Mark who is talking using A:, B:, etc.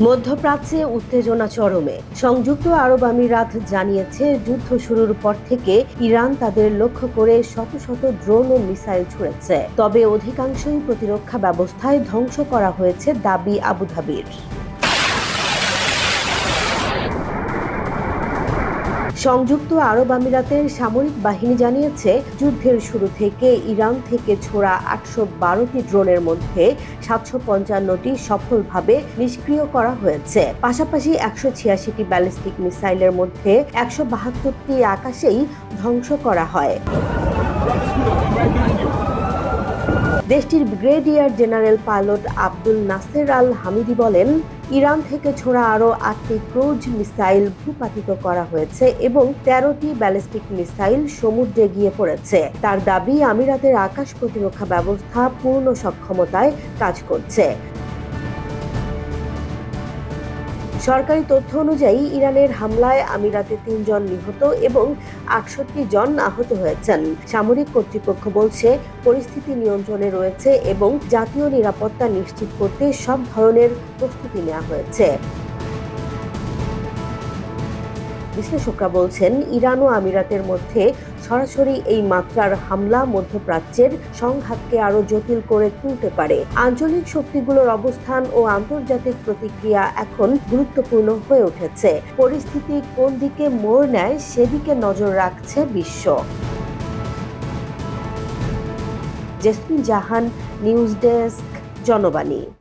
A: মধ্যপ্রাচ্যে উত্তেজনা চরমে। সংযুক্ত আরব আমিরাত জানিয়েছে, যুদ্ধ শুরুর পর থেকে ইরান তাদের লক্ষ্য করে শত শত ড্রোন ও মিসাইল ছুড়েছে। তবে অধিকাংশই প্রতিরক্ষা ব্যবস্থায় ধ্বংস করা হয়েছে দাবি আবুধাবির। সংযুক্ত আরব আমিরাতের সামরিক বাহিনী জানিয়েছে, যুদ্ধের শুরু থেকে ইরান থেকে ছোড়া 812টি ড্রোনের মধ্যে 755টি সফলভাবে নিষ্ক্রিয় করা হয়েছে। পাশাপাশি 186টি ব্যালিস্টিক মিসাইলের মধ্যে 172টি আকাশেই ধ্বংস করা হয়। দেশটির brigadier general pilot Abdul Nasser Al Hamidi বলেন, ইরান থেকে ছোড়া আরও 8টি ক্রুজ মিসাইল ভূপাতিত করা হয়েছে এবং 13টি ব্যালিস্টিক মিসাইল সমুদ্রে গিয়ে পড়েছে। তার দাবি, আমিরাতের আকাশ প্রতিরক্ষা ব্যবস্থা পূর্ণ সক্ষমতায় কাজ করছে। সরকারি তথ্য অনুযায়ী ইরানের হামলায় আমিরাতে 3 জন নিহত এবং 68 জন আহত হয়েছেন। সামরিক কর্তৃপক্ষ বলছে, পরিস্থিতি নিয়ন্ত্রণে রয়েছে এবং জাতীয় নিরাপত্তা নিশ্চিত করতে সব ধরনের প্রস্তুতি নেওয়া হয়েছে। বিশ্লেষকরা বলছেন, ইরান ও আমিরাতের মধ্যে সরাসরি এই মাত্রার হামলা মধ্যপ্রাচ্যের সংঘাতকে আরও জটিল করে তুলতে পারে। আঞ্চলিক শক্তিগুলোর অবস্থান ও আন্তর্জাতিক প্রতিক্রিয়া এখন গুরুত্বপূর্ণ হয়ে উঠেছে। পরিস্থিতি কোন দিকে মোড় নেয় সেদিকে নজর রাখছে বিশ্ব। জেসমিন জাহান, নিউজ ডেস্ক, জনবাণী।